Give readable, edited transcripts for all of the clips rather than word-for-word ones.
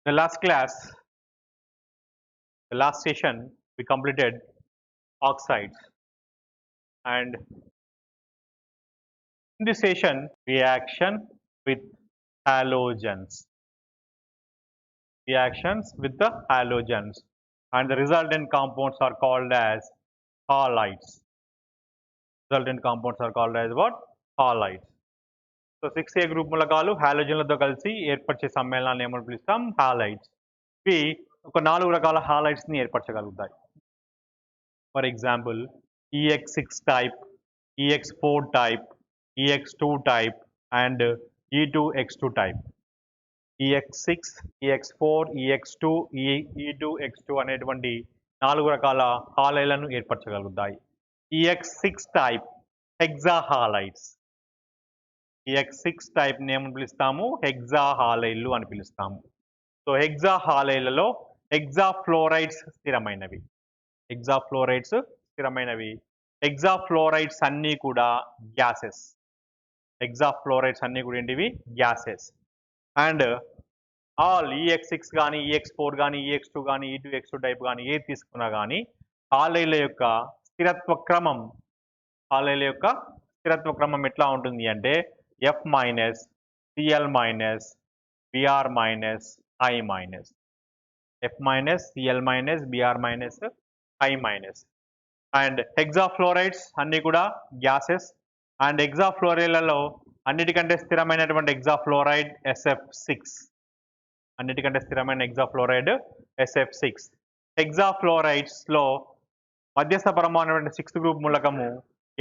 The last class, the last session, we completed oxides, and in this session, reaction with halogens, reactions with the halogens, and the resultant compounds are called as halides. Resultant compounds are called as what? Halides. So 6A group మూలకాలు హాలోజన్లతో కలిసి ఏర్పరిచే సమ్మేళనాన్ని ఏమని పిలుస్తాం? Halides. ఇవి ఒక 4 రకాల హాలైడ్స్ని ఏర్పరచగలుగుతాయి. For example EX6 type, EX4 type, EX2 type and E2X2 type. EX6, EX4, EX2, E2X2 అనేటువంటి 4 రకాల హాలైడ్లను ఏర్పరచగలుగుతాయి. EX6 type హెక్సాహాలైడ్స్. EX6 టైప్ ని ఏమని పిలుస్తాము? హెక్సాహాలైడ్లు అని పిలుస్తాము. సో హెక్సాహాలైడ్లలో హెక్సాఫ్లోరైడ్స్ స్థిరమైనవి. హెక్సాఫ్లోరైడ్స్ స్థిరమైనవి. హెక్సాఫ్లోరైడ్స్ అన్నీ కూడా గ్యాసెస్. హెక్సాఫ్లోరైడ్స్ అన్నీ కూడా ఏంటివి? గ్యాసెస్. అండ్ ఆల్ EX6 కానీ, EX4 కానీ, EX2 కానీ, E2X2 టైప్ కానీ ఏది తీసుకున్నా కానీ హాలైడ్ల యొక్క స్థిరత్వ క్రమం ఎట్లా ఉంటుంది అంటే F minus, Cl minus, Br minus, I minus. F minus, Cl minus, Br minus, I minus. And hexafluorides అన్నీ కూడా గ్యాసెస్. అండ్ హెక్సాఫ్లోరైడ్లలో అన్నిటికంటే స్థిరమైనటువంటి హెక్సాఫ్లోరైడ్ SF6. అన్నిటికంటే స్థిరమైన హెక్సాఫ్లోరైడ్ SF6. హెక్సాఫ్లోరైడ్స్లో మధ్యస్థ పరమాణు 6th గ్రూప్ మూలకము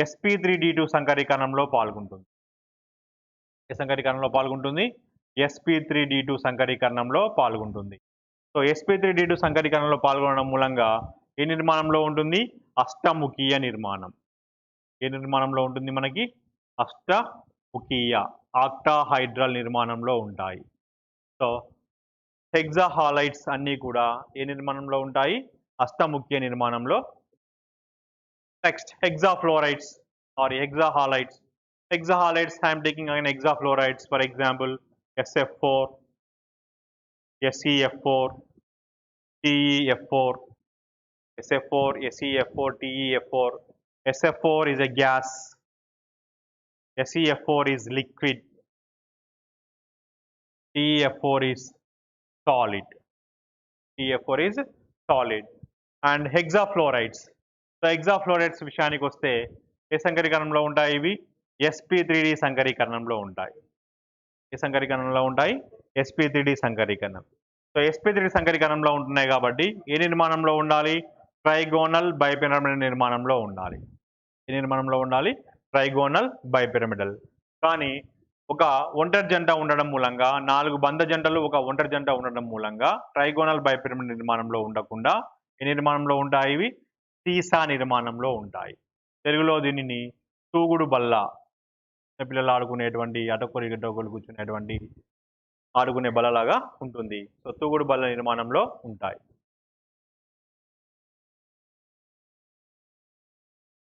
sp3d2 సంకరీకరణంలో పాల్గొంటుంది. ఏ సంకరీకరణంలో పాల్గొంటుంది? sp3d2 సంకరీకరణంలో పాల్గొంటుంది. సో sp3d2 సంకరీకరణంలో పాల్గొనడం మూలంగా ఏ నిర్మాణంలో ఉంటుంది? అష్టముఖీయ నిర్మాణం. ఏ నిర్మాణంలో ఉంటుంది మనకి? అష్టముఖీయ ఆక్టాహైడ్రల్ నిర్మాణంలో ఉంటాయి. సో హెక్సాహాలైడ్స్ అన్నీ కూడా ఏ నిర్మాణంలో ఉంటాయి? అష్టముఖీయ నిర్మాణంలో. Next hexafluorides or hexahalides. Hexahalides, I am taking again hexafluorides, for example SF4, SeF4, TeF4, SF4, SeF4, TeF4. SF4 is a gas, SeF4 is liquid, TeF4 is solid. TeF4 is solid. And hexafluorides. So hexafluorides విషయానికి వస్తే ఏ సంకరీకరణంలో ఉంటాయి? ఇవి sp3d సంకరీకరణంలో ఉంటాయి. ఏ సంకరీకరణంలో ఉంటాయి? sp3d సంకరీకరణం. So sp3d సంకరీకరణంలో ఉంటున్నాయి కాబట్టి ఏ నిర్మాణంలో ఉండాలి? ట్రైగోనల్ బైపిరమిడల్ నిర్మాణంలో ఉండాలి. ఏ నిర్మాణంలో ఉండాలి? Trigonal bipyramidal. కానీ ఒక ఒంటరి జంట ఉండడం మూలంగా, 4 బంధ జంటలు ఒక ఒంటరి జంట ఉండడం మూలంగా ట్రైగోనల్ బైపిరమిడల్ నిర్మాణంలో ఉండకుండా ఏ నిర్మాణంలో ఉంటాయి? ఇవి సీసా నిర్మాణంలో ఉంటాయి. తెలుగులో దీనిని తూగుడు బల్ల, పిల్లలు ఆడుకునేటువంటి అటొక్కరు ఇటొక్కరు కూర్చునేటువంటి ఆడుకునే బల్లలాగా ఉంటుంది. సో తూగుడు బల్ల నిర్మాణంలో ఉంటాయి.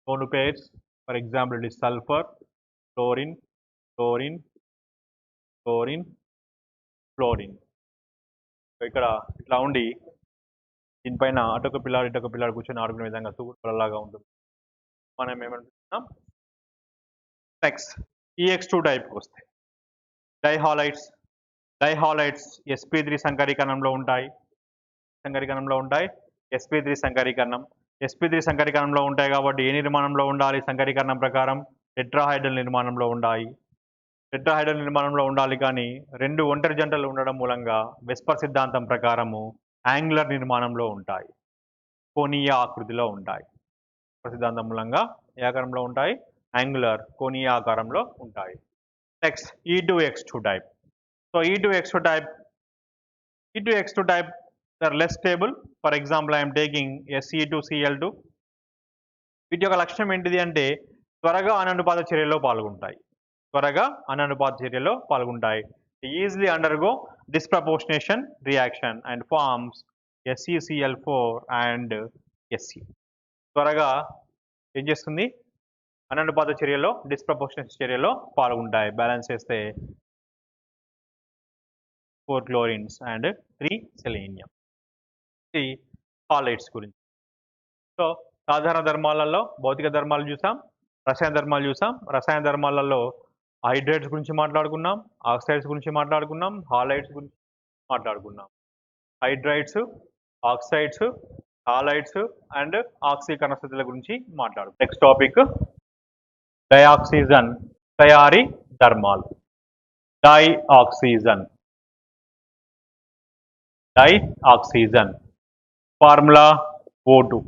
Lone pairs, for example, it is sulfur, chlorine, chlorine, chlorine, chlorine. So ఇక్కడ ఇట్లా ఉండి దీనిపైన అటొక పిల్లాడు ఇటొక పిల్లాడు కూర్చొని ఆడుకునే విధంగా తూగుడు బల్లలాగా ఉంటుంది. మనం ఏమనుకుంటున్నాం? నెక్స్ట్ EX2 టైప్కి వస్తాయి. డైహాలైడ్స్ sp3 సంకరీకరణంలో ఉంటాయి. sp3 సంకరీకరణం. sp3 సంకరీకరణంలో ఉంటాయి కాబట్టి ఏ నిర్మాణంలో ఉండాలి? సంకరీకరణం ప్రకారం టెట్రాహైడ్రల్ నిర్మాణంలో ఉండాలి. టెట్రాహైడ్రల్ నిర్మాణంలో ఉండాలి కానీ 2 ఒంటరి జంటలు ఉండడం మూలంగా వెస్పర్ సిద్ధాంతం ప్రకారము యాంగులర్ నిర్మాణంలో ఉంటాయి. కోణీయ ఆకృతిలో ఉంటాయి. వెస్పర్ సిద్ధాంతం మూలంగా ఏ ఆకారంలో ఉంటాయి? యాంగులర్, కోణీయ ఆకారంలో ఉంటాయి. Next E2X2 type. So E2X2 type they are less stable. For example, I am taking Se2Cl2. వీటి యొక్క లక్షణం ఏంటిది అంటే త్వరగా అననుపాత చర్యలో పాల్గొంటాయి. Easily undergo disproportionation reaction and forms SeCl4 and Se. త్వరగా ఏం చేస్తుంది? అననుపాత చర్యలో, డిస్ప్రపోర్షనేషన్ చర్యలో పాల్గొంటాయి. బ్యాలెన్స్ చేస్తే 4 chlorines and 3 selenium. ఇది హాలైడ్స్ గురించి. సో సాధారణ ధర్మాలలో భౌతిక ధర్మాలు చూసాం, రసాయన ధర్మాలు చూసాం. రసాయన ధర్మాలలో హైడ్రేట్స్ గురించి మాట్లాడుకున్నాం, ఆక్సైడ్స్ గురించి మాట్లాడుకున్నాం, హాలైడ్స్ గురించి మాట్లాడుకున్నాం. హైడ్రైడ్స్, ఆక్సైడ్స్, హాలైడ్స్ అండ్ ఆక్సీకరణ స్థితుల గురించి మాట్లాడుకున్నాం. నెక్స్ట్ టాపిక్ డయాక్సిజన్ తయారీ ధర్మాలు. Dioxygen formula O2.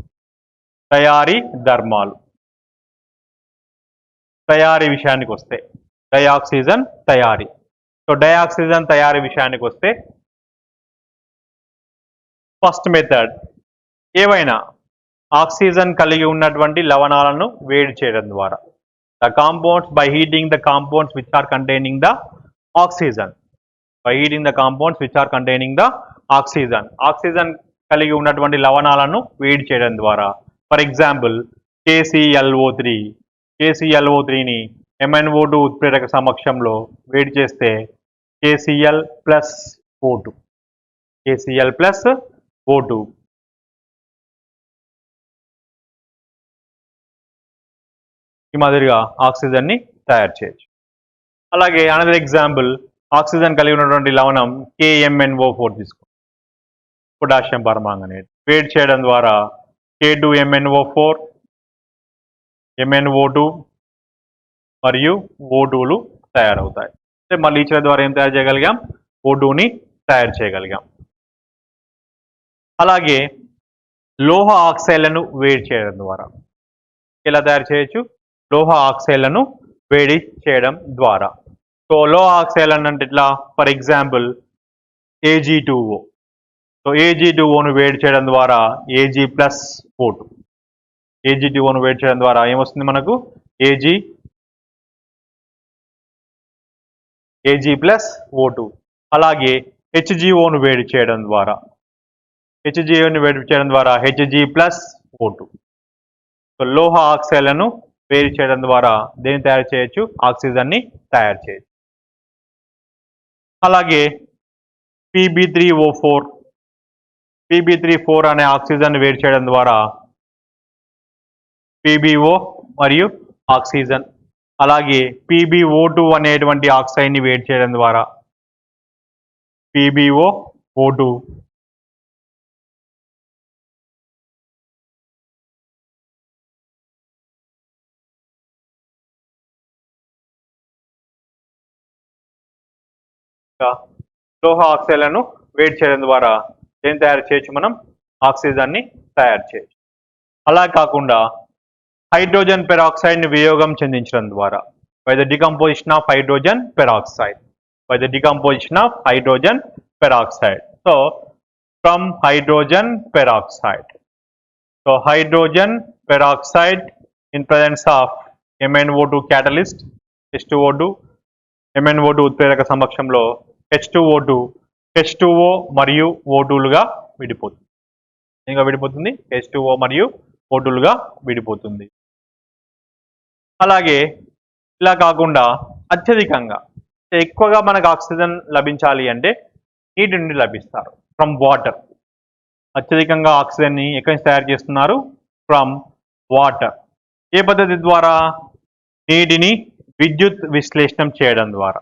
తయారీ ధర్మాలు. తయారీ విషయానికి వస్తే డయాక్సిజన్ తయారీ. సో డయాక్సిజన్ తయారీ విషయానికి వస్తే ఫస్ట్ మెథడ్, ఏవైనా ఆక్సిజన్ కలిగి ఉన్నటువంటి లవణాలను వేడి చేయడం ద్వారా. The compounds by heating the compounds which are containing the oxygen. By heating the compounds which are containing the oxygen. Oxygen కలిగి ఉన్నటువంటి లవణాలను వేడి చేయడం ద్వారా. ఫర్ ఎగ్జాంపుల్ KClO3ని MnO2 ఉత్ప్రేరక సమక్షంలో వేడి చేస్తే KCl+O2 ఈ మాదిరిగా ఆక్సిజన్ని తయారు చేయొచ్చు. అలాగే అనదర్ ఎగ్జాంపుల్, ఆక్సిజన్ కలిగి ఉన్నటువంటి లవణం KMnO4 తీసుకో, పొటాషియం పరమాంగనేట్. వేడి చేయడం ద్వారా K2MnO4, MnO2 మరియు O2లు తయారవుతాయి. మళ్ళీ ఇచ్చిన ద్వారా ఏం తయారు చేయగలిగాం? O2ని తయారు చేయగలిగాం. అలాగే లోహ ఆక్సైడ్లను వేడి చేయడం ద్వారా ఎలా తయారు చేయొచ్చు? లోహ ఆక్సైడ్లను వేడి చేయడం ద్వారా. సో లోహ ఆక్సైడ్లను అంటే ఇట్లా, ఫర్ ఎగ్జాంపుల్ Ag2O. సో Ag2Oను వేడి చేయడం ద్వారా Ag+O2. Ag2Oను వేడి చేయడం ద్వారా ఏమొస్తుంది మనకు? Ag+O2. అలాగే HGOను వేడి చేయడం ద్వారా Hg+O2. సో లోహ ఆక్సైడ్లను వేడి చేయడం ద్వారా దేన్ని తయారు చేయొచ్చు? ఆక్సిజన్ని తయారు చేయొచ్చు. అలాగే Pb3O4 అనే ఆక్సిజన్ వేడి చేయడం ద్వారా PbO మరియు ఆక్సిజన్. అలాగే PbO2 అనేటువంటి ఆక్సైడ్ని వేడి చేయడం ద్వారా PbOO2. లోహ ఆక్సైడ్లను వేడి చేయడం ద్వారా ఏం తయారు చేయొచ్చు? మనం ఆక్సిజన్ని తయారు చేయొచ్చు. అలా కాకుండా హైడ్రోజన్ పెరాక్సైడ్ని వియోగం చెందించడం ద్వారా, by the decomposition of hydrogen peroxide. So from hydrogen peroxide in presence of MnO2 catalyst MnO2 ఉత్ప్రేరక సమక్షంలో H2O మరియు O2లుగా విడిపోతుంది. ఇంకా విడిపోతుంది H2O మరియు O2లుగా విడిపోతుంది. అలాగే ఇలా కాకుండా అత్యధికంగా ఎక్కువగా మనకు ఆక్సిజన్ లభించాలి అంటే నీటి నుండి లభిస్తారు, ఫ్రమ్ వాటర్. అత్యధికంగా ఆక్సిజన్ని ఎక్కడి నుంచి తయారు చేస్తున్నారు? From water. ఏ పద్ధతి ద్వారా? నీటిని విద్యుత్ విశ్లేషణం చేయడం ద్వారా.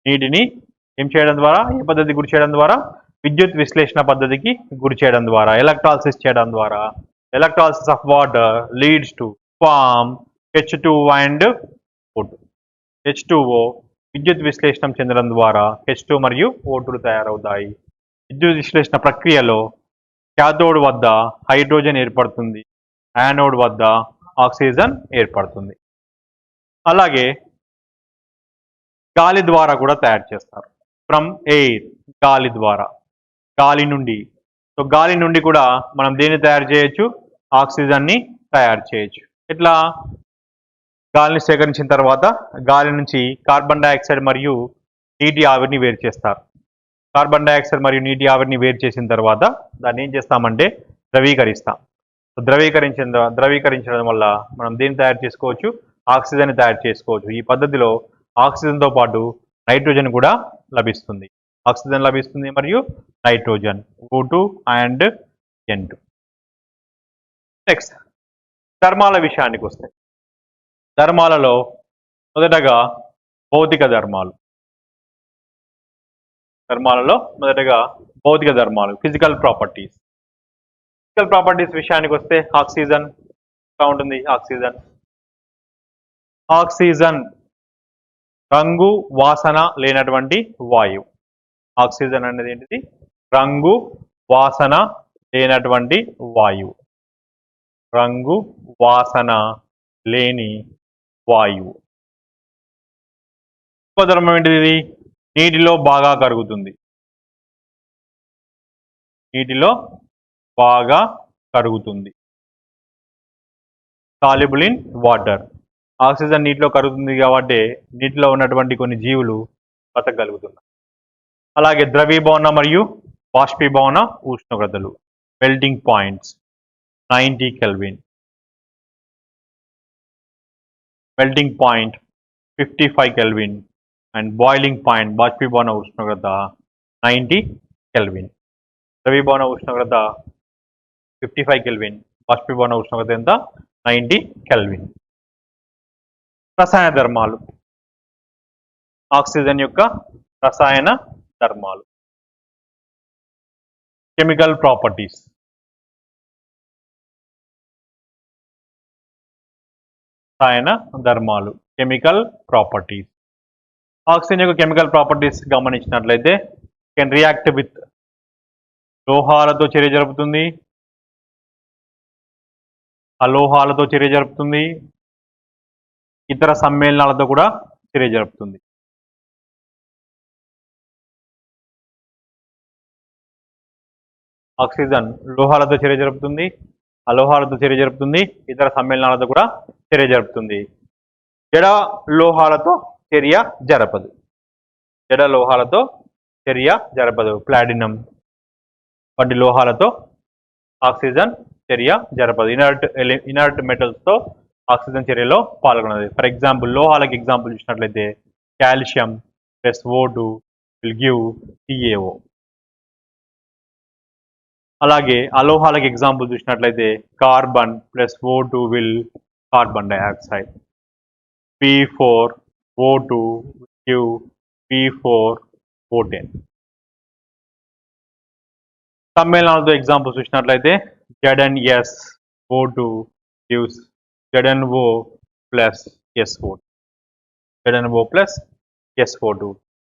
నీటిని ఏం చేయడం ద్వారా? ఏ పద్ధతి గురి చేయడం ద్వారా? విద్యుత్ విశ్లేషణ పద్ధతికి గురి చేయడం ద్వారా, ఎలక్ట్రాలిసిస్ చేయడం ద్వారా. Electrolysis of water leads to form H2 and O2. H2O విద్యుత్ విశ్లేషణం చెందడం ద్వారా H2 మరియు O2లు తయారవుతాయి. విద్యుత్ విశ్లేషణ ప్రక్రియలో క్యాథోడ్ వద్ద హైడ్రోజన్ ఏర్పడుతుంది, యానోడ్ వద్ద ఆక్సిజన్ ఏర్పడుతుంది. అలాగే గాలి ద్వారా కూడా తయారు చేస్తారు, ఫ్రమ్ ఎయిర్. గాలి ద్వారా, గాలి నుండి. సో గాలి నుండి కూడా మనం దేన్ని తయారు చేయొచ్చు? ఆక్సిజన్ని తయారు చేయొచ్చు. ఇట్లా గాలిని సేకరించిన తర్వాత గాలి నుంచి కార్బన్ డైఆక్సైడ్ మరియు నీటి ఆవిరిని వేరు చేస్తారు. కార్బన్ డైఆక్సైడ్ మరియు నీటి ఆవిరిని వేరు చేసిన తర్వాత దాన్ని ఏం చేస్తామంటే ద్రవీకరిస్తాం. ద్రవీకరించడం వల్ల మనం దేన్ని తయారు చేసుకోవచ్చు? ఆక్సిజన్ తయారు చేసుకోవచ్చు. ఈ పద్ధతిలో ఆక్సిజన్తో పాటు నైట్రోజన్ కూడా లభిస్తుంది. ఆక్సిజన్ లభిస్తుంది మరియు nitrogen O2 and N2. Next ధర్మాల విషయానికి వస్తే ధర్మాలలో మొదటగా భౌతిక ధర్మాలు. ధర్మాలలో మొదటగా భౌతిక ధర్మాలు ఫిజికల్ ప్రాపర్టీస్. ఫిజికల్ ప్రాపర్టీస్ విషయానికి వస్తే ఆక్సిజన్ ఎలా ఉంటుంది? ఆక్సిజన్ రంగు వాసన లేనటువంటి వాయువు. ఆక్సిజన్ అనేది ఏంటిది? రంగు వాసన లేనటువంటి వాయువు. రంగు వాసన లేని వాయువు. ఇంకో ధర్మం ఏంటిది? నీటిలో బాగా కరుగుతుంది. నీటిలో బాగా కరుగుతుంది. Soluble in water. ఆక్సిజన్ నీటిలో కరుగుతుంది కాబట్టి నీటిలో ఉన్నటువంటి కొన్ని జీవులు బతకగలుగుతున్నాయి. అలాగే ద్రవీభవన మరియు బాష్పీభవన ఉష్ణోగ్రతలు melting points 90 kelvin, melting point 55 kelvin and boiling point బాష్పీభవన ఉష్ణోగ్రత 90 కెల్విన్. ద్రవీభవన ఉష్ణోగ్రత 55 కెల్విన్, బాష్పీభవన ఉష్ణోగ్రత ఎంత? 90 కెల్విన్. రసాయన ధర్మాలు. ఆక్సిజన్ యొక్క రసాయన ధర్మాలు. Chemical properties. రసాయన ధర్మాలు కెమికల్ ప్రాపర్టీస్. ఆక్సిజన్ యొక్క కెమికల్ ప్రాపర్టీస్ గమనించినట్లయితే కెన్ రియాక్ట్ విత్ లోహాలతో చర్య జరుపుతుంది, అలోహాలతో చర్య జరుపుతుంది, ఇతర సమ్మేళనాలతో కూడా చర్య జరుపుతుంది. ఆక్సిజన్ లోహాలతో చర్య జరుపుతుంది, అలోహాలతో చర్య జరుపుతుంది, ఇతర సమ్మేళనాలతో కూడా చర్య జరుపుతుంది. జడ లోహాలతో చర్య జరపదు. జడ లోహాలతో చర్య జరపదు. ప్లాటినం వంటి లోహాలతో ఆక్సిజన్ చర్య జరపదు. ఇనర్ట్ మెటల్స్తో ఆక్సిజన్ చర్యలో పాల్గొనదు. ఫర్ ఎగ్జాంపుల్ లోహాలకు ఎగ్జాంపుల్ చూసినట్లయితే calcium plus O2 will give CaO. అలాగే అలోహాలకు ఎగ్జాంపుల్ చూసినట్లయితే carbon plus O2 will carbon dioxide. P4O2 give P4O10. సమ్మేళనాలతో ఎగ్జాంపుల్ చూసినట్లయితే ZnSO2 gives ZnO plus SO2. ZnO plus SO2.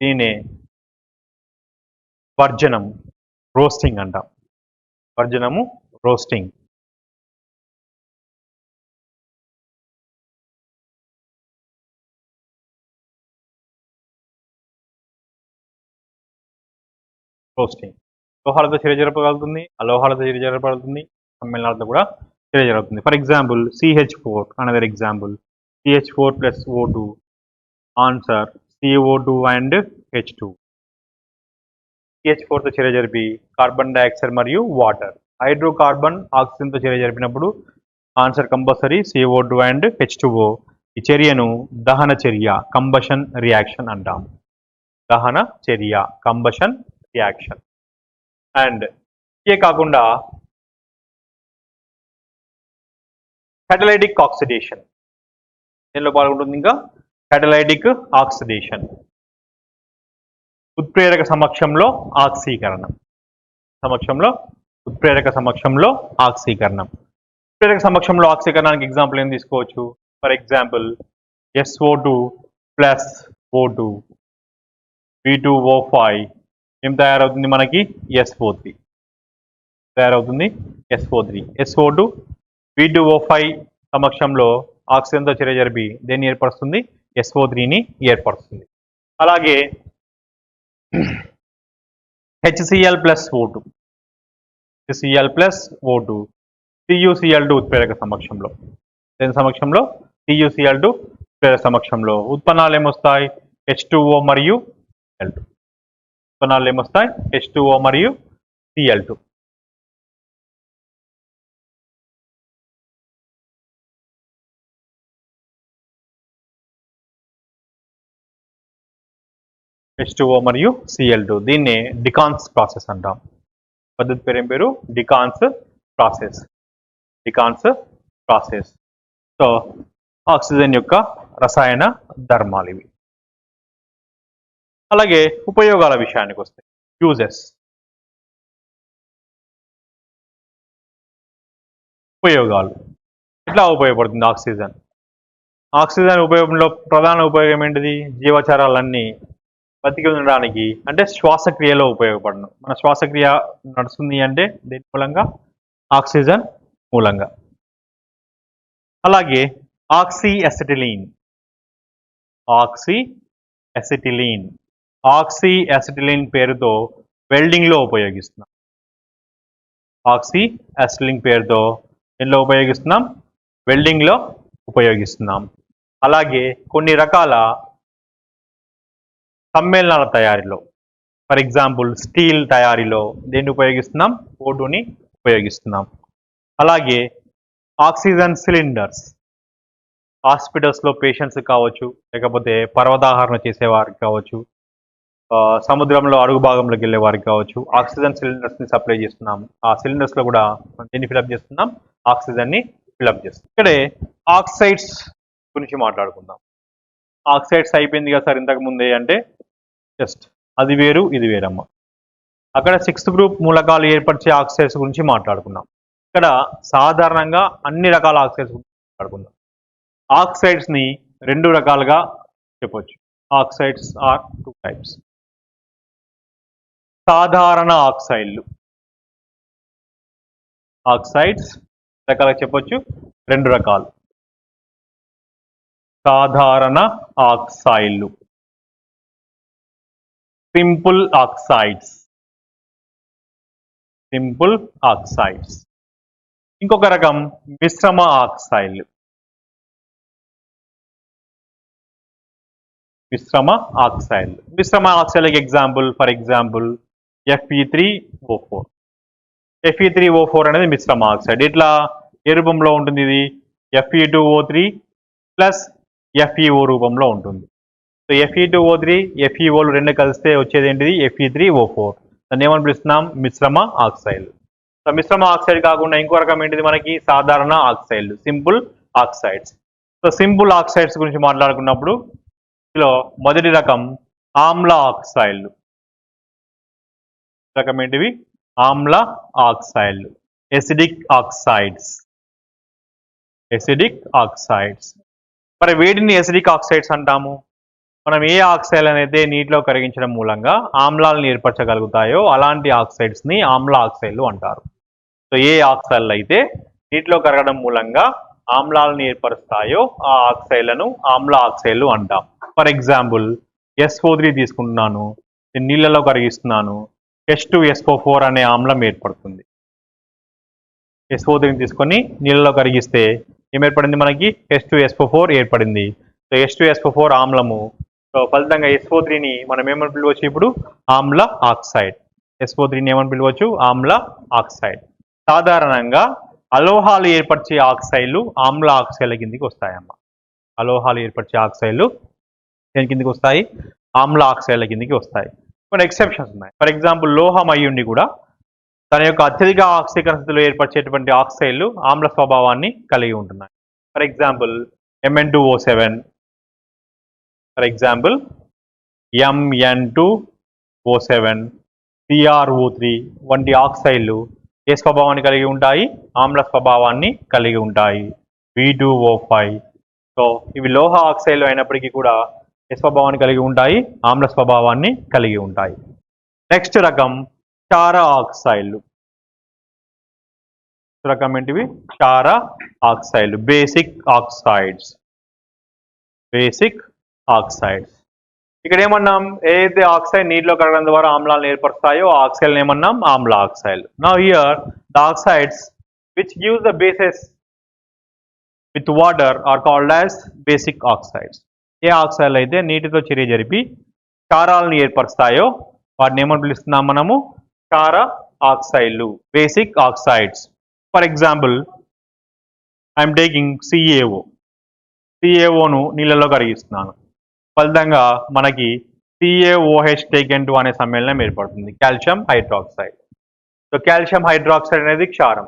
దీనే వర్జనం రోస్టింగ్ అంటాం. వర్జనము రోస్టింగ్. రోస్టింగ్ లోహాలతో చర్య జరపగలుగుతుంది, అలోహాలతో చర్య జరపగలుగుతుంది, సమ్మేళనాలతో కూడా చర్య జరుగుతుంది. For example CH4 another example. CH4 plus O2 answer CO2 and H2. CH4తో చర్య జరిపి కార్బన్ డైఆక్సైడ్ మరియు వాటర్. హైడ్రోకార్బన్ ఆక్సిజన్తో చర్య జరిపినప్పుడు answer compulsory CO2 and H2O. ఈ చర్యను దహన చర్య కంబషన్ రియాక్షన్ అంటాం. దహన చర్య కంబషన్ రియాక్షన్. అండ్ ఇవే కాకుండా catalytic oxidation దీనిలో పాల్గొంటుంది. ఇంకా catalytic ఆక్సిడేషన్ ఉత్ప్రేరక సమక్షంలో ఆక్సీకరణం. ఉత్ప్రేరక సమక్షంలో ఆక్సీకరణం. ఉత్ప్రేరక సమక్షంలో ఆక్సీకరణానికి ఎగ్జాంపుల్ ఏం తీసుకోవచ్చు? For example SO2 plus O2 V2O5 ఏం తయారవుతుంది? మనకి SO3 తయారవుతుంది. SO2 V2O5 సమక్షంలో ఆక్సిజన్తో చర్య జరిపి దేన్ని ఏర్పరుస్తుంది? SO3ని ఏర్పరుస్తుంది. అలాగే HCl ప్లస్ O2 CuCl2 ఉత్ప్రేరక సమక్షంలో దేని సమక్షంలో? CuCl2 ఉత్ప్రేరక సమక్షంలో ఉత్పన్నాలు ఏమొస్తాయి? H2O మరియు Cl2. ఉత్పన్నాలు ఏమొస్తాయి? H2O మరియు Cl2. H2O మరియు Cl2. దీన్నే డికాన్స్ ప్రాసెస్ అంటాం. పద్ధతి పేరు ఏం పేరు? డికాన్స్ ప్రాసెస్. డికాన్స్ ప్రాసెస్. సో ఆక్సిజన్ యొక్క రసాయన ధర్మాలు ఇవి. అలాగే ఉపయోగాల విషయానికి వస్తే యూజెస్. ఉపయోగాలు ఎట్లా ఉపయోగపడుతుంది ఆక్సిజన్? ఆక్సిజన్ ఉపయోగంలో ప్రధాన ఉపయోగం ఏంటిది? జీవచరాలన్నీ బతికి ఉండడానికి, అంటే శ్వాసక్రియలో ఉపయోగపడను. మన శ్వాసక్రియ నడుస్తుంది అంటే దేని మూలంగా? ఆక్సిజన్ మూలంగా. అలాగే ఆక్సీ అసిటిలీన్. ఆక్సీ అసిటిలీన్. ఆక్సీ అసిటిలీన్ పేరుతో వెల్డింగ్లో ఉపయోగిస్తున్నాం. ఆక్సీ అసిటిలీన్ పేరుతో ఎందులో ఉపయోగిస్తున్నాం? వెల్డింగ్లో ఉపయోగిస్తున్నాం. అలాగే కొన్ని రకాల సమ్మేళనాల తయారీలో, ఫర్ ఎగ్జాంపుల్ స్టీల్ తయారీలో దేన్ని ఉపయోగిస్తున్నాం? O2ని ఉపయోగిస్తున్నాం. అలాగే ఆక్సిజన్ సిలిండర్స్, హాస్పిటల్స్లో పేషెంట్స్ కావచ్చు, లేకపోతే పర్వతారోహణ చేసేవారికి కావచ్చు, సముద్రంలో అడుగు భాగంలోకి వెళ్ళే వారికి కావచ్చు, ఆక్సిజన్ సిలిండర్స్ని సప్లై చేస్తున్నాం. ఆ సిలిండర్స్లో కూడా దేన్ని ఫిలప్ చేస్తున్నాం? ఆక్సిజన్ని ఫిలప్ చేస్తున్నాం. ఇక్కడే ఆక్సైడ్స్ గురించి మాట్లాడుకుందాం. ఆక్సైడ్స్ అయిపోయింది కదా సార్ ఇంతకు ముందే అంటే, జస్ట్ అది వేరు ఇది వేరమ్మ. అక్కడ 6th గ్రూప్ మూలకాలు ఏర్పరిచే ఆక్సైడ్స్ గురించి మాట్లాడుకున్నాం. ఇక్కడ సాధారణంగా అన్ని రకాల ఆక్సైడ్స్ గురించి మాట్లాడుకుందాం. ఆక్సైడ్స్ని 2 రకాలుగా చెప్పొచ్చు. Oxides are 2 types. సాధారణ ఆక్సైడ్లు. ఆక్సైడ్స్ రకాలుగా చెప్పొచ్చు, 2 రకాలు. సాధారణ ఆక్సైడ్లు, సింపుల్ ఆక్సైడ్స్. Simple oxides. ఇంకొక రకం మిశ్రమ ఆక్సైడ్లు. మిశ్రమ ఆక్సైడ్లు. మిశ్రమ ఆక్సైడ్లకు example, for example Fe3O4. Fe3O4 అనేది మిశ్రమ ఆక్సైడ్. ఇట్లా ఏ రూపంలో ఉంటుంది? ఇది Fe2O3 ప్లస్ FeO రూపంలో ఉంటుంది. సో Fe2O3 FeOలు 2 కలిస్తే వచ్చేది ఏంటిది? Fe3O4. దాన్ని ఏమని పిలుస్తున్నాం? మిశ్రమ ఆక్సైడ్. సో మిశ్రమ ఆక్సైడ్ కాకుండా ఇంకో రకం ఏంటిది మనకి? సాధారణ ఆక్సైడ్లు, simple oxides. So simple oxides గురించి మాట్లాడుకున్నప్పుడు ఇందులో మొదటి రకం ఆమ్ల ఆక్సైడ్లు. రకం ఏంటివి? ఆమ్ల ఆక్సైడ్లు, ఎసిడిక్ ఆక్సైడ్స్. Acidic oxides. మరి వేటిని ఎసిడిక్ ఆక్సైడ్స్ అంటాము? మనం ఏ ఆక్సైడ్ అయితే నీటిలో కరిగించడం మూలంగా ఆమ్లాలను ఏర్పరచగలుగుతాయో అలాంటి ఆక్సైడ్స్ని ఆమ్ల ఆక్సైడ్లు అంటారు. సో ఏ ఆక్సైడ్లు అయితే నీటిలో కరగడం మూలంగా ఆమ్లాలను ఏర్పరుస్తాయో ఆ ఆక్సైడ్లను ఆమ్ల ఆక్సైడ్లు అంటాం. ఫర్ ఎగ్జాంపుల్ SO3 తీసుకుంటున్నాను, నీళ్ళలో కరిగిస్తున్నాను, H2SO4 అనే ఆమ్లం ఏర్పడుతుంది. SO3 తీసుకొని నీళ్ళలో కరిగిస్తే ఏం ఏర్పడింది మనకి? H2SO4 ఏర్పడింది. So H2SO4 ఆమ్లము. సో ఫలితంగా SO3ని మనం ఏమని పిలవచ్చు? ఇప్పుడు ఆమ్ల ఆక్సైడ్. SO3ని ఏమని పిలవచ్చు? ఆమ్ల ఆక్సైడ్. సాధారణంగా అలోహాలు ఏర్పరిచే ఆక్సైడ్లు ఆమ్ల ఆక్సైడ్ల కిందికి వస్తాయమ్మ. అలోహాలు ఏర్పరిచే ఆక్సైడ్లు దేని కిందికి వస్తాయి? ఆమ్ల ఆక్సైడ్ల కిందికి వస్తాయి. కొన్ని ఎక్సెప్షన్స్ ఉన్నాయి. ఫర్ ఎగ్జాంపుల్ లోహం అయ్యుండి కూడా తన యొక్క అత్యధిక ఆక్సీకరణ స్థితిలో ఏర్పరిచేటువంటి ఆక్సైడ్లు ఆమ్ల స్వభావాన్ని కలిగి ఉంటున్నాయి. For example Mn2O7, for example Mn2O7, CrO3 వంటి ఆక్సైడ్లు ఏ స్వభావాన్ని కలిగి ఉంటాయి? ఆమ్ల స్వభావాన్ని కలిగి ఉంటాయి. V2O5. సో ఇవి లోహ ఆక్సైడ్లు అయినప్పటికీ కూడా ఏ స్వభావాన్ని కలిగి ఉంటాయి? ఆమ్ల స్వభావాన్ని కలిగి ఉంటాయి. నెక్స్ట్ రకం క్షార ఆక్సైడ్లు. రకం ఏంటివి? క్షార ఆక్సైడ్లు, బేసిక్ ఆక్సైడ్స్. Basic oxides. ఇక్కడ ఏమన్నాం? ఏదైతే ఆక్సైడ్ నీటిలో కరగడం ద్వారా ఆమ్లాలను ఏర్పరుస్తాయో ఆ ఆక్సైడ్లు ఏమన్నాం? ఆమ్ల ఆక్సైడ్లు. Now here the oxides which gives the bases with water are called as basic oxides. ఏ ఆక్సైడ్లు అయితే నీటితో చర్య జరిపి క్షారాలను ఏర్పరుస్తాయో వాటిని ఏమని పిలుస్తున్నాం మనము? క్షార ఆక్సైడ్లు, basic oxides. For example I'm taking CaO. CaOను నీళ్ళలో కరిగిస్తున్నాను. ఫలితంగా మనకి CaOH taken to అనే సమ్మేళనం ఏర్పడుతుంది, calcium hydroxide. So calcium hydroxide అనేది క్షారం.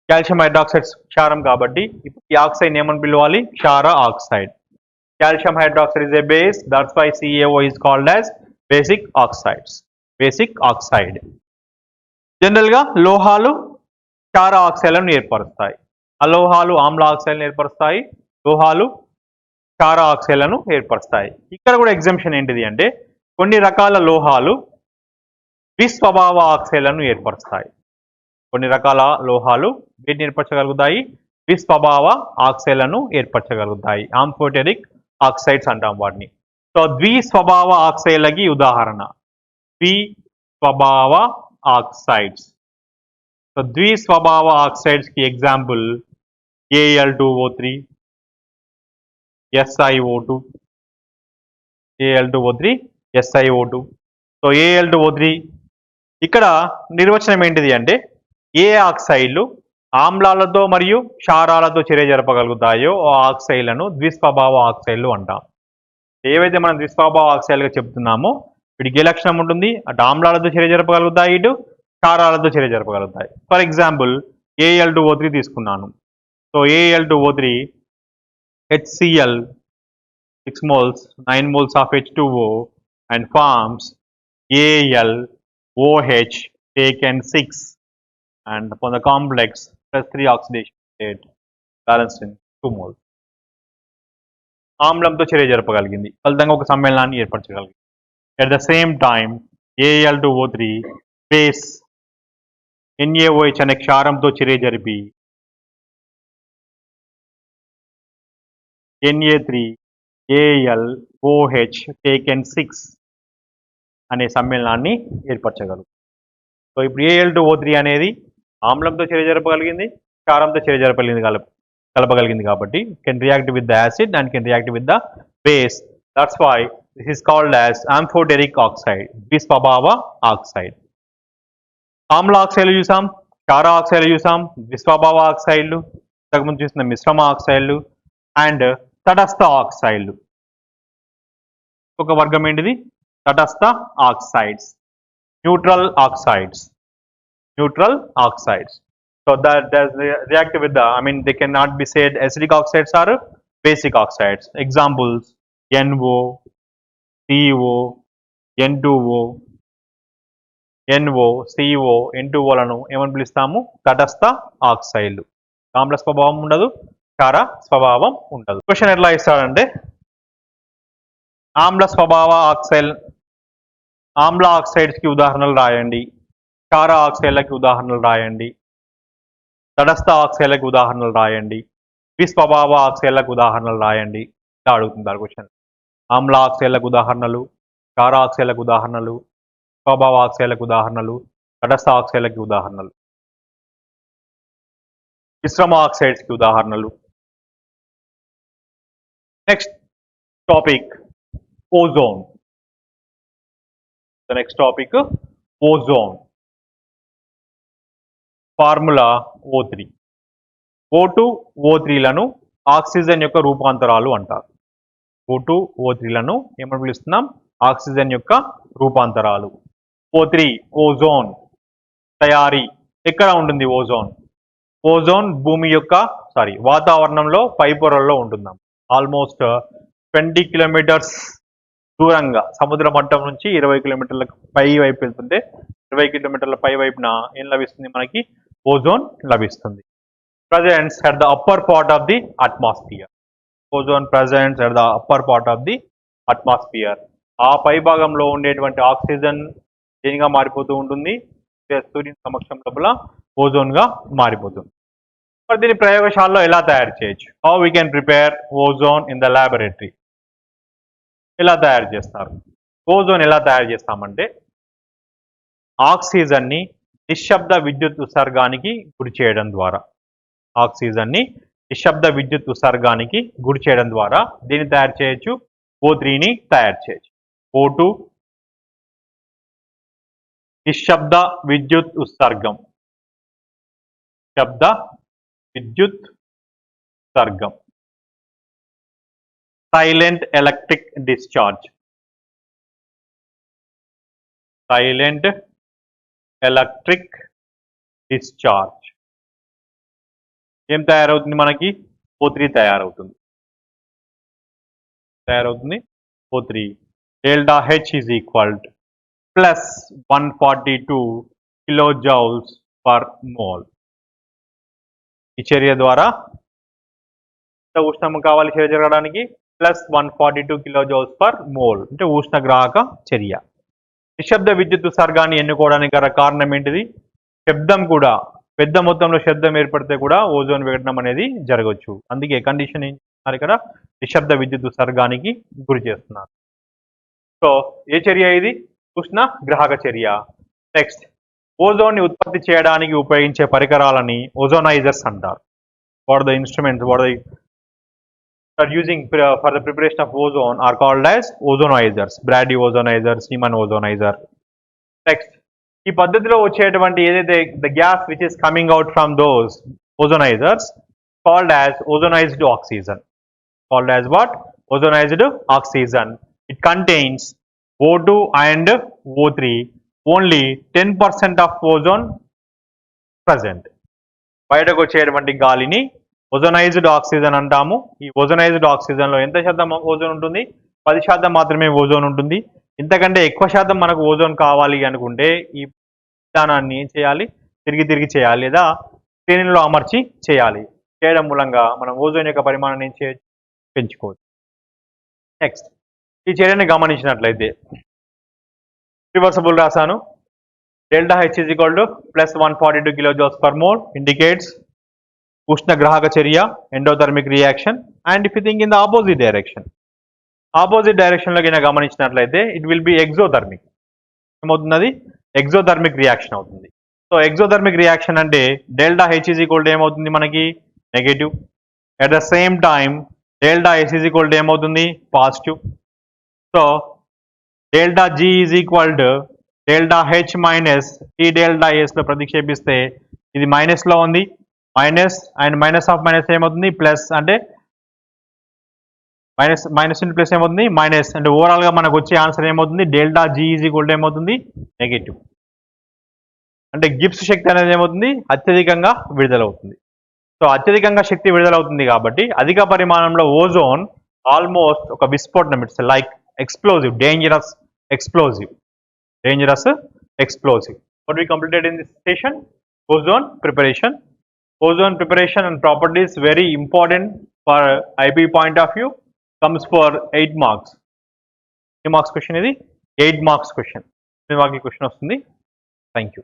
కాల్షియం హైడ్రాక్సైడ్ క్షారం కాబట్టి ఈ ఆక్సైడ్ ఏమని పిలవాలి? క్షార oxide. Calcium hydroxide is a base, that's why CaO is called as basic oxides. Basic oxide. General గా లోహాలు క్షార ఆక్సైడ్లను ఏర్పరుస్తాయి, అలోహాలు ఆమ్ల ఆక్సైడ్లను ఏర్పరుస్తాయి, లోహాలు క్షార ఆక్సైడ్లను ఏర్పరుస్తాయి. ఇక్కడ కూడా ఎగ్జంప్షన్ ఏంటిది అంటే కొన్ని రకాల లోహాలు ద్విస్వభావ ఆక్సైడ్లను ఏర్పరుస్తాయి. కొన్ని రకాల లోహాలు వీటిని ఏర్పరచగలుగుతాయి, ద్విస్వభావ ఆక్సైడ్లను ఏర్పరచగలుగుతాయి. ఆంఫోటెరిక్ ఆక్సైడ్స్ అంటాం వాటిని. సో ద్విస్వభావ ఆక్సైడ్లకి ఉదాహరణ ద్విస్వభావ ఆక్సైడ్స్. సో ద్విస్వభావ ఆక్సైడ్స్ కి example Al2O3, SiO2, Al2O3, SiO2. So Al2O3 ఇక్కడ నిర్వచనం ఏంటిది అంటే ఏ ఆక్సైడ్లు ఆమ్లాలతో మరియు క్షారాలతో చర్య జరపగలుగుతాయో ఆ ఆక్సైడ్లను ద్విస్వభావ ఆక్సైడ్లు అంటాం. ఏవైతే మనం ద్విస్వభావ ఆక్సైడ్లుగా చెప్తున్నామో వీటికి ఏ లక్షణం ఉంటుంది? అటు ఆమ్లాలతో చర్య జరపగలుగుతాయి, ఇటు క్షారాలతో చర్య జరపగలుగుతాయి. ఫర్ ఎగ్జాంపుల్ Al2O3 తీసుకున్నాను. So Al2O3 HCl 6 moles 9 moles of H2O and forms AlOH taken 6 and upon the complex plus 3 oxidation state balanced in 2 moles. ఆమ్లంతో చర్య జరపగలిగింది, ఫలితంగా ఒక సమ్మేళనాన్ని ఏర్పరచగలిగింది. At the same time Al2O3 base NaOH అనే క్షారంతో చర్య జరిపి Na3AlOH taken 6 అనే సమ్మేళనాన్ని ఏర్పరచగలదు. So ఇప్పుడు Al2O3 అనేది ఆమ్లంతో చర్య జరపగలిగింది, క్షారంతో చర్య జరపగలిగింది, కలపగలిగింది కాబట్టి can react with the acid and can react with the base. That's why this is called as amphoteric oxide, ద్విస్వభావ ఆక్సైడ్. ఆమ్ల ఆక్సైడ్లు చూసాం, క్షార ఆక్సైడ్లు చూసాం, ద్విస్వభావ ఆక్సైడ్లు, ఇంతకుముందు చూసిన మిశ్రమ ఆక్సైడ్లు అండ్ తటస్థ ఆక్సైడ్లు. ఒక వర్గం ఏంటిది? తటస్థ oxides, neutral oxides. Neutral oxides. So that does react with the, they cannot be said acidic oxides or basic oxides. Examples NO, CO, N2O, NO, CO, N2O లను ఏమని పిలుస్తాము? తటస్థ ఆక్సైడ్లు. ఆమ్ల స్వభావం ఉండదు, క్షార స్వభావం ఉండదు. క్వశ్చన్ ఎట్లా ఇస్తాడంటే ఆమ్ల స్వభావ ఆమ్ల ఆక్సైడ్స్ కి ఉదాహరణలు రాయండి, క్షార ఆక్సైడ్లకి ఉదాహరణలు రాయండి, తటస్థ ఆక్సైడ్లకు ఉదాహరణలు రాయండి, ద్విస్వభావ ఆక్సైడ్లకు ఉదాహరణలు రాయండి ఇలా అడుగుతుంటారు క్వశ్చన్. ఆమ్ల ఆక్సైడ్లకు ఉదాహరణలు, క్షార ఆక్సైడ్లకు ఉదాహరణలు, స్వభావ ఆక్సైడ్లకు ఉదాహరణలు, తటస్థ ఆక్సైడ్లకి ఉదాహరణలు, మిశ్రమ ఆక్సైడ్స్కి ఉదాహరణలు. Next topic ozone. The next topic ozone. Formula O3. O2, O3లను ఆక్సిజన్ యొక్క రూపాంతరాలు అంటారు. O2, O3లను ఏమని పిలుస్తున్నాం? ఆక్సిజన్ యొక్క రూపాంతరాలు. O3 ఓజోన్ తయారీ ఎక్కడ ఉంటుంది? ఓజోన్ భూమి యొక్క వాతావరణంలో పై పొరల్లో ఉంటున్నాం. ఆల్మోస్ట్ 20 కిలోమీటర్స్ దూరంగా సముద్ర మట్టం నుంచి 20 కిలోమీటర్ల పై వైపు వెళ్తుంటే 20 కిలోమీటర్ల పై వైపున ఏం లభిస్తుంది? మనకి ఓజోన్ లభిస్తుంది. Presents at the upper part of the atmosphere. Ozone presents at the upper part of the atmosphere. ఆ పై భాగంలో ఉండేటువంటి ఆక్సిజన్ దేనిగా మారిపోతూ ఉంటుంది? సూర్యుని సమక్షం లోపల ఓజోన్ గా మారిపోతుంది. మరి దీన్ని ప్రయోగశాలలో ఎలా తయారు చేయొచ్చు? How we can prepare ozone in the laboratory. ఎలా తయారు చేస్తారు? ఓజోన్ ఎలా తయారు చేస్తామంటే ఆక్సిజన్ని నిశ్శబ్ద విద్యుత్ ఉత్సర్గానికి గురి చేయడం ద్వారా, ఆక్సిజన్ని నిశ్శబ్ద విద్యుత్ ఉత్సర్గానికి గురి చేయడం ద్వారా దీన్ని తయారు చేయొచ్చు, O3ని తయారు చేయొచ్చు. O2 నిశ్శబ్ద విద్యుత్ ఉత్సర్గం, శబ్ద విద్యుత్ ఉత్సర్గం, silent electric discharge. Silent electric discharge ఏం తయారవుతుంది మనకి O3 తయారవుతుంది O3 delta H is equal to plus 142 kilojoules per mole ఈ చర్య ద్వారా ఉష్ణము కావాలి చర్య జరగడానికి ప్లస్ 142 కిలోజౌల్స్ పర్ మోల్ అంటే ఉష్ణగ్రాహక చర్య నిశ్శబ్ద విద్యుత్ ఉత్సర్గాన్ని ఎన్నుకోవడానికి గల కారణం ఏంటిది శబ్దం కూడా పెద్ద మొత్తంలో శబ్దం ఏర్పడితే కూడా ఓజోన్ విఘటనం అనేది జరగవచ్చు అందుకే కండిషన్ ఏం చేస్తున్నారు ఇక్కడ నిశ్శబ్ద విద్యుత్ ఉత్సర్గానికి గురి చేస్తున్నారు సో ఏ చర్య ఇది ఉష్ణ గ్రాహక చర్య నెక్స్ట్ ఓజోన్ ని ఉత్పత్తి చేయడానికి ఉపయోగించే పరికరాలని ఓజోనైజర్స్ అంటారు what the instruments what are using for the preparation of ozone are called as ozonizers Brady ozonizer Siemens ozonizer next ఈ పద్ధతిలో వచ్చేటువంటి ఏదైతే the gas which is coming out from those ozonizers called as ozonized oxygen called as what ozonized oxygen it contains O2 and O3 only 10% of ozone present బయటకు వచ్చేటువంటి గాలిని ఓజోనైజ్డ్ oxygen అంటాము ఈ ఓజోనైజ్డ్ oxygen లో ఎంత శాతం ఓజోన్ ఉంటుంది 10% మాత్రమే ఓజోన్ ఉంటుంది ఇంతకంటే ఎక్కువ శాతం మనకు ఓజోన్ కావాలి అనుకుంటే ఈ విధానాన్ని ఏం చేయాలి తిరిగి చేయాలి లేదా శ్రేణిలో అమర్చి చేయాలి చేయడం మూలంగా మనం ఓజోన్ యొక్క పరిమాణాన్ని పెంచుకోవచ్చు నెక్స్ట్ ఈ చర్యని గమనించినట్లయితే రివర్సిబుల్ రాశాను delta H is equal to plus 142 kilojoules per mole indicates Ushna Grahaka Charya, endothermic reaction, and if you think in the opposite direction lo gina gamanichinatlaithe it will be exothermic. Emotunnadi exothermic reaction avutundi. So exothermic reaction ante delta H is equal to emotundi manaki negative. At the same time delta S is equal to emotundi positive. So delta G is equal to delta H minus T delta S లో ప్రతిక్షేపిస్తే ఇది minus లో ఉంది minus and minus of minus ఏమవుతుంది plus అంటే minus into plus ఏమవుతుంది minus అంటే overall గా మనకు వచ్చే ఆన్సర్ ఏమవుతుంది delta G is equal to ఏమవుతుంది నెగటివ్ అంటే గిబ్స్ శక్తి అనేది ఏమవుతుంది అత్యధికంగా విడుదలవుతుంది సో అత్యధికంగా శక్తి విడుదలవుతుంది కాబట్టి అధిక పరిమాణంలో ఓజోన్ ఆల్మోస్ట్ ఒక విస్ఫోటనం it's like explosive dangerous explosive what we completed in this session ozone preparation and properties very important for IB point of view comes for 8 marks 8 marks question ఇది 8 marks question question వస్తుంది thank you